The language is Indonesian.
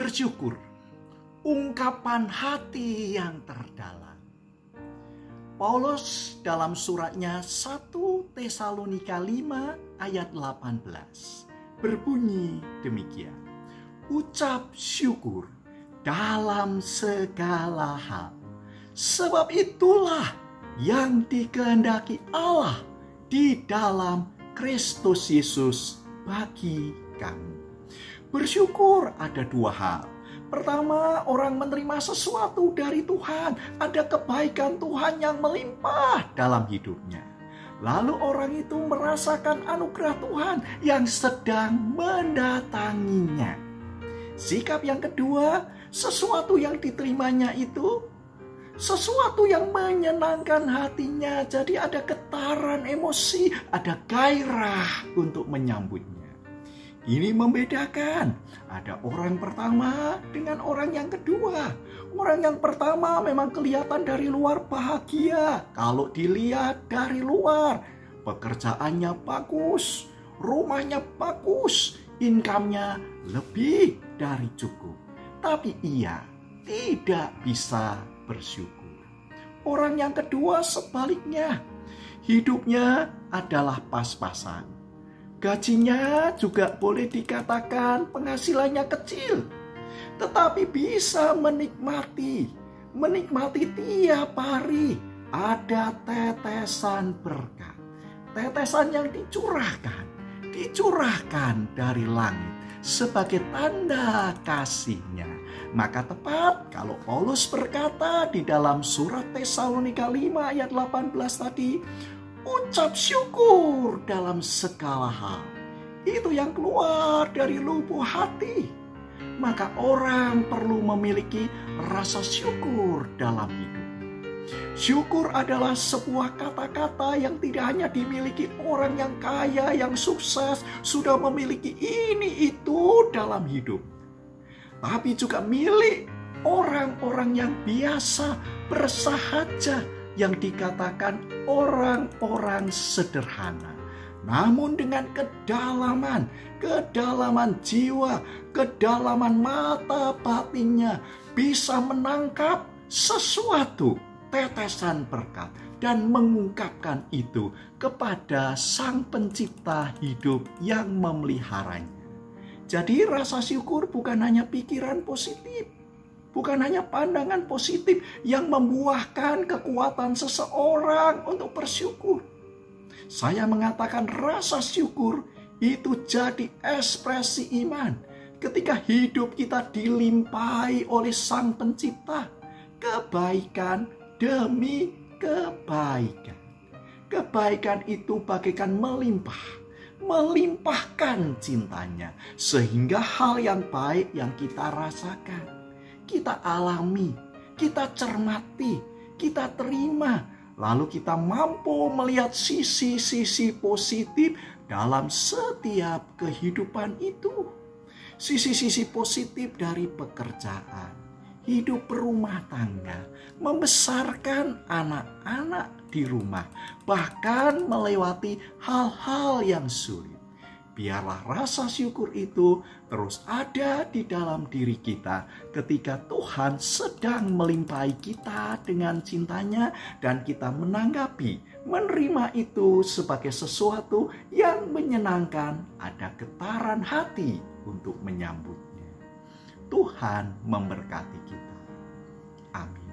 bersyukur, ungkapan hati yang terdalam. Paulus dalam suratnya 1 Tesalonika 5 ayat 18 berbunyi demikian. Ucap syukur dalam segala hal, sebab itulah yang dikehendaki Allah di dalam Kristus Yesus bagi kamu. Bersyukur ada dua hal. Pertama, orang menerima sesuatu dari Tuhan. Ada kebaikan Tuhan yang melimpah dalam hidupnya. Lalu orang itu merasakan anugerah Tuhan yang sedang mendatanginya. Sikap yang kedua, sesuatu yang diterimanya itu sesuatu yang menyenangkan hatinya. Jadi ada getaran emosi, ada gairah untuk menyambutnya. Ini membedakan. Ada orang pertama dengan orang yang kedua. Orang yang pertama memang kelihatan dari luar bahagia. Kalau dilihat dari luar, pekerjaannya bagus, rumahnya bagus, income-nya lebih dari cukup. Tapi ia tidak bisa bersyukur. Orang yang kedua sebaliknya, hidupnya adalah pas-pasan. Gajinya juga boleh dikatakan penghasilannya kecil, tetapi bisa menikmati tiap hari ada tetesan berkat. Tetesan yang dicurahkan dari langit sebagai tanda kasihnya. Maka tepat kalau Paulus berkata di dalam surat Tesalonika 5 ayat 18 tadi, ucap syukur dalam segala hal. Itu yang keluar dari lubuk hati. Maka orang perlu memiliki rasa syukur dalam hidup. Syukur adalah sebuah kata-kata yang tidak hanya dimiliki orang yang kaya, yang sukses, sudah memiliki ini itu dalam hidup. Tapi juga milik orang-orang yang biasa, bersahaja, yang dikatakan orang-orang sederhana. Namun dengan kedalaman jiwa, kedalaman mata batinnya bisa menangkap sesuatu, tetesan berkat, dan mengungkapkan itu kepada Sang Pencipta hidup yang memeliharanya. Jadi rasa syukur bukan hanya pikiran positif, bukan hanya pandangan positif yang membuahkan kekuatan seseorang untuk bersyukur. Saya mengatakan rasa syukur itu jadi ekspresi iman. Ketika hidup kita dilimpahi oleh Sang Pencipta, kebaikan demi kebaikan. Kebaikan itu bagaikan melimpahkan cintanya. Sehingga hal yang baik yang kita rasakan, kita alami, kita cermati, kita terima. Lalu kita mampu melihat sisi-sisi positif dalam setiap kehidupan itu. Sisi-sisi positif dari pekerjaan, hidup berumah tangga, membesarkan anak-anak di rumah, bahkan melewati hal-hal yang sulit. Biarlah rasa syukur itu terus ada di dalam diri kita ketika Tuhan sedang melimpahi kita dengan cintanya dan kita menerima itu sebagai sesuatu yang menyenangkan, ada getaran hati untuk menyambutnya. Tuhan memberkati kita. Amin.